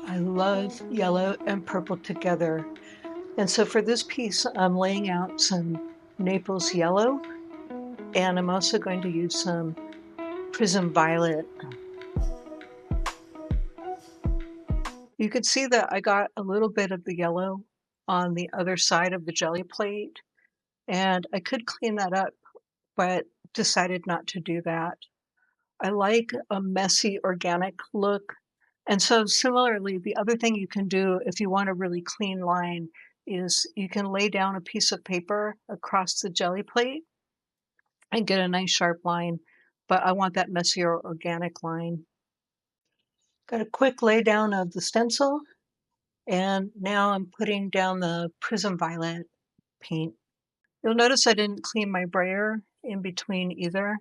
I love yellow and purple together. And so for this piece, I'm laying out some Naples yellow, and I'm also going to use some prism violet. You could see that I got a little bit of the yellow on the other side of the Gelli plate, and I could clean that up, but decided not to do that. I like a messy organic look. And so similarly, the other thing you can do if you want a really clean line is you can lay down a piece of paper across the Gelli plate and get a nice sharp line. But I want that messier organic line. Got a quick lay down of the stencil, and now I'm putting down the Prism Violet paint. You'll notice I didn't clean my brayer in between either.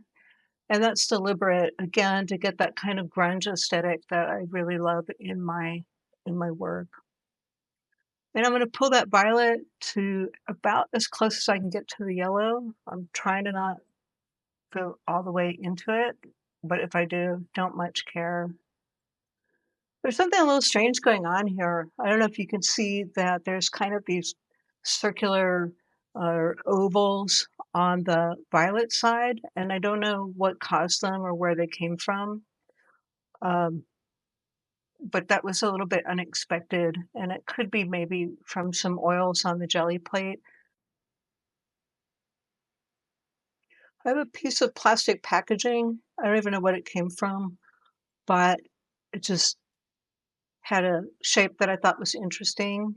And that's deliberate, again, to get that kind of grunge aesthetic that I really love in my work. And I'm going to pull that violet to about as close as I can get to the yellow. I'm trying to not go all the way into it, but if I do, don't much care. There's something a little strange going on here. I don't know if you can see that there's kind of these circular ovals on the violet side, and I don't know what caused them or where they came from. But that was a little bit unexpected, and it could be maybe from some oils on the Gelli plate. I have a piece of plastic packaging. I don't even know what it came from, but it just had a shape that I thought was interesting.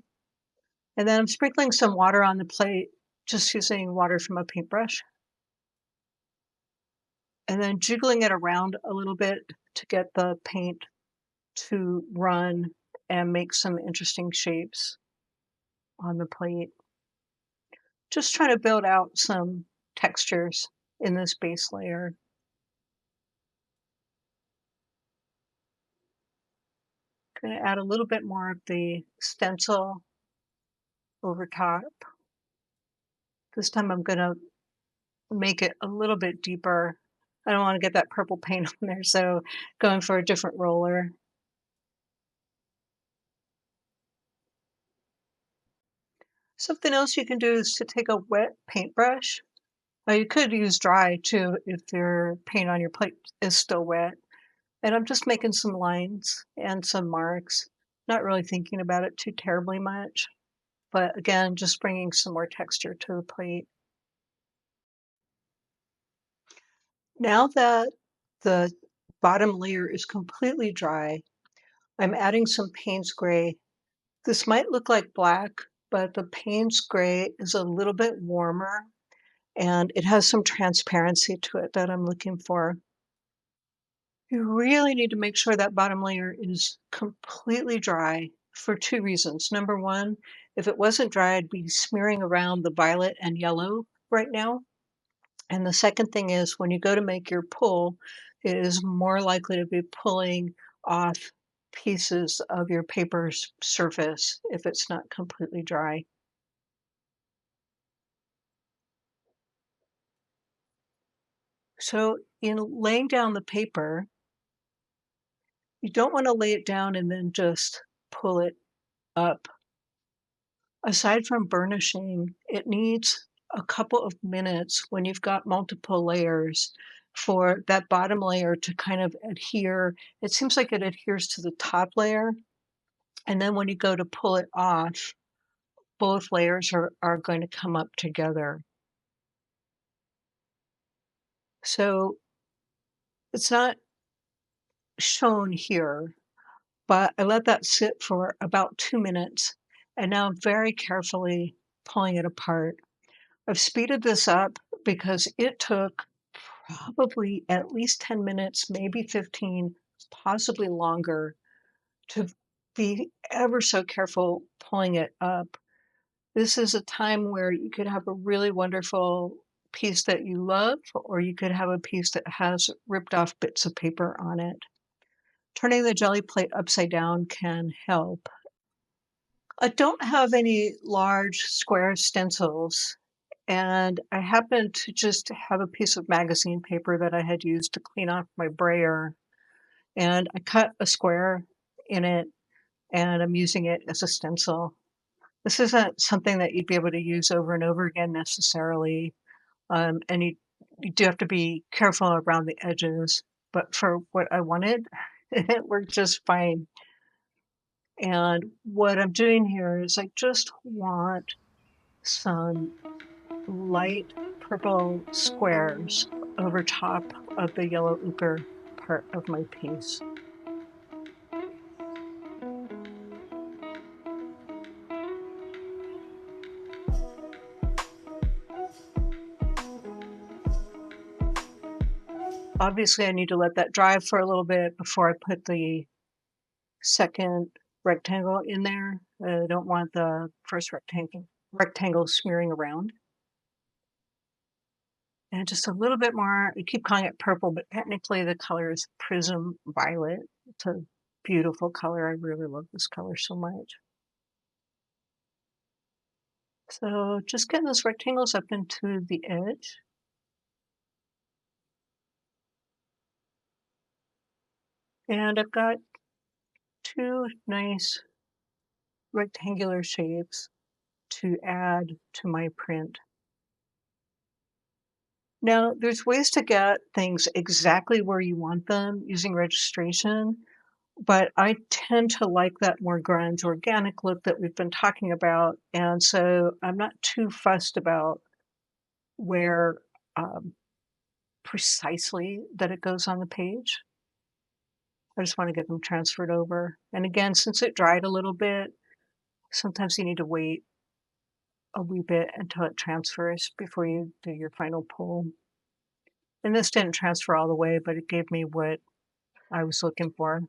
And then I'm sprinkling some water on the plate, just using water from a paintbrush. And then jiggling it around a little bit to get the paint to run and make some interesting shapes on the plate. Just trying to build out some textures in this base layer. Going to add a little bit more of the stencil over top. This time I'm going to make it a little bit deeper. I don't want to get that purple paint on there, so going for a different roller. Something else you can do is to take a wet paintbrush. You could use dry too if your paint on your plate is still wet. And I'm just making some lines and some marks, not really thinking about it too terribly much. But again, just bringing some more texture to the plate. Now that the bottom layer is completely dry, I'm adding some Payne's Gray. This might look like black, but the Payne's Gray is a little bit warmer and it has some transparency to it that I'm looking for. You really need to make sure that bottom layer is completely dry for two reasons. Number one, if it wasn't dry, I'd be smearing around the violet and yellow right now. And the second thing is when you go to make your pull, it is more likely to be pulling off pieces of your paper's surface if it's not completely dry. So in laying down the paper, you don't want to lay it down and then just pull it up. Aside from burnishing, it needs a couple of minutes when you've got multiple layers for that bottom layer to kind of adhere. It seems like it adheres to the top layer. And then when you go to pull it off, both layers are going to come up together. So it's not shown here, but I let that sit for about 2 minutes. And now I'm very carefully pulling it apart. I've speeded this up because it took probably at least 10 minutes, maybe 15, possibly longer, to be ever so careful pulling it up. This is a time where you could have a really wonderful piece that you love, or you could have a piece that has ripped off bits of paper on it. Turning the Gelli plate upside down can help. I don't have any large square stencils, and I happened to just have a piece of magazine paper that I had used to clean off my brayer, and I cut a square in it and I'm using it as a stencil. This isn't something that you'd be able to use over and over again necessarily, and you do have to be careful around the edges, but for what I wanted, it worked just fine. And what I'm doing here is I just want some light purple squares over top of the yellow ochre part of my piece. Obviously, I need to let that dry for a little bit before I put the second rectangle in there. I don't want the first rectangle smearing around. And just a little bit more. I keep calling it purple, but technically the color is prism violet. It's a beautiful color. I really love this color so much. So just getting those rectangles up into the edge. And I've got two nice rectangular shapes to add to my print. Now, there's ways to get things exactly where you want them using registration, but I tend to like that more grunge organic look that we've been talking about, and so I'm not too fussed about where precisely that it goes on the page. I just want to get them transferred over. And again, since it dried a little bit, sometimes you need to wait a wee bit until it transfers before you do your final pull. And this didn't transfer all the way, but it gave me what I was looking for.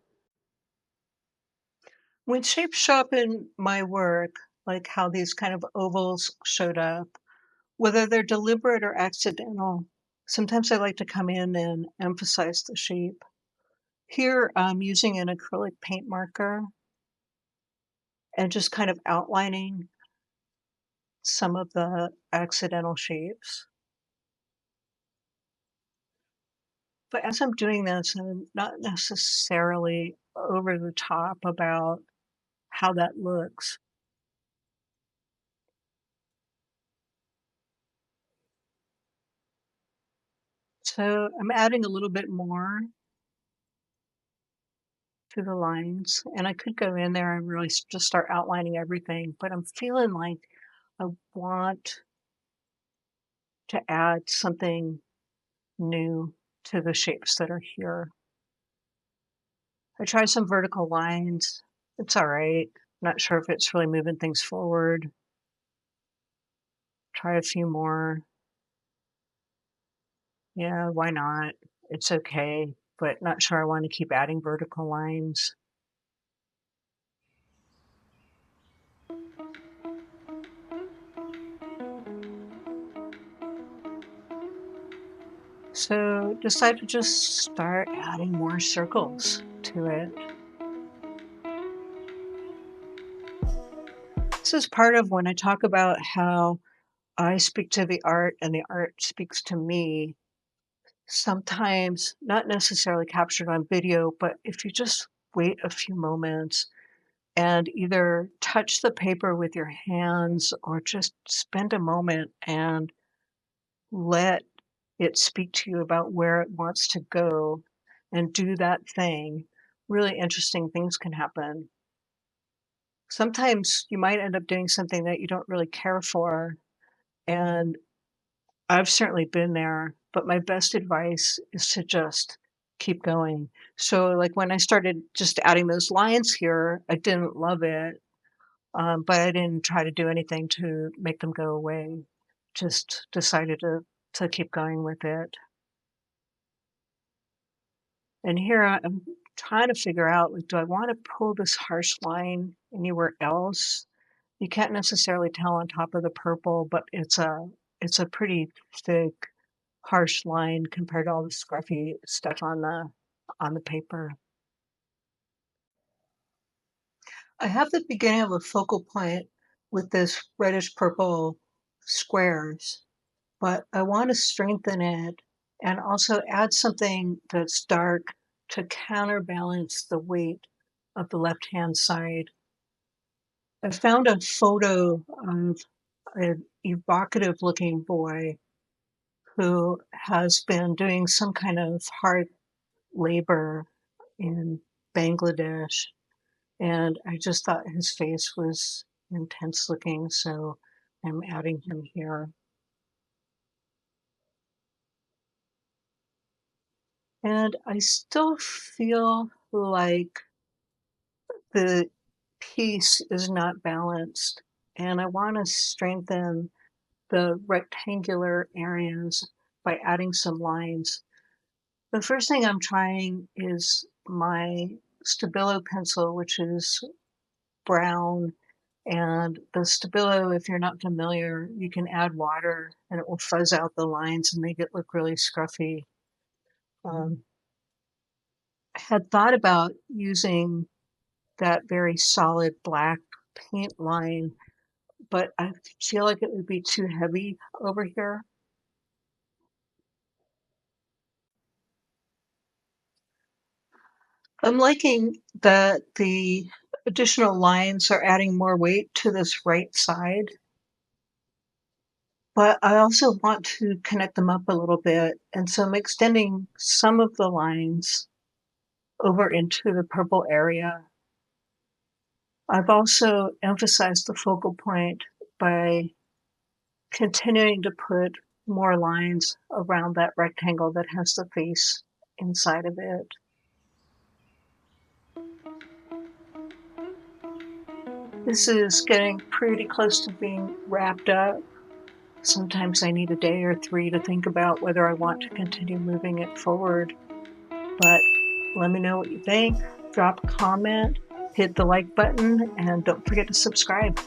When shapes show up in my work, like how these kind of ovals showed up, whether they're deliberate or accidental, sometimes I like to come in and emphasize the shape. Here, I'm using an acrylic paint marker and just kind of outlining some of the accidental shapes. But as I'm doing this, I'm not necessarily over the top about how that looks. So I'm adding a little bit more to the lines, and I could go in there and really just start outlining everything, but I'm feeling like I want to add something new to the shapes that are here. I tried some vertical lines. It's all right. Not sure if it's really moving things forward. Try a few more. Yeah, why not? It's okay, but not sure I want to keep adding vertical lines. So decide to just start adding more circles to it. This is part of when I talk about how I speak to the art and the art speaks to me. Sometimes not necessarily captured on video, but if you just wait a few moments and either touch the paper with your hands or just spend a moment and let it speak to you about where it wants to go and do that thing, really interesting things can happen. Sometimes you might end up doing something that you don't really care for, and I've certainly been there, but my best advice is to just keep going. So, like when I started just adding those lines here, I didn't love it, but I didn't try to do anything to make them go away. Just decided to keep going with it. And here I'm trying to figure out, like, do I want to pull this harsh line anywhere else? You can't necessarily tell on top of the purple, but it's a pretty thick, harsh line compared to all the scruffy stuff on the paper. I have the beginning of a focal point with this reddish purple squares, but I want to strengthen it and also add something that's dark to counterbalance the weight of the left-hand side. I found a photo of an evocative looking boy who has been doing some kind of hard labor in Bangladesh. And I just thought his face was intense looking, so I'm adding him here. And I still feel like the piece is not balanced, and I want to strengthen the rectangular areas by adding some lines. The first thing I'm trying is my Stabilo pencil, which is brown. And the Stabilo, if you're not familiar, you can add water and it will fuzz out the lines and make it look really scruffy. I had thought about using that very solid black paint line, but I feel like it would be too heavy over here. I'm liking that the additional lines are adding more weight to this right side, but I also want to connect them up a little bit. And so I'm extending some of the lines over into the purple area. I've also emphasized the focal point by continuing to put more lines around that rectangle that has the face inside of it. This is getting pretty close to being wrapped up. Sometimes I need a day or three to think about whether I want to continue moving it forward. But let me know what you think. Drop a comment, hit the like button, and don't forget to subscribe.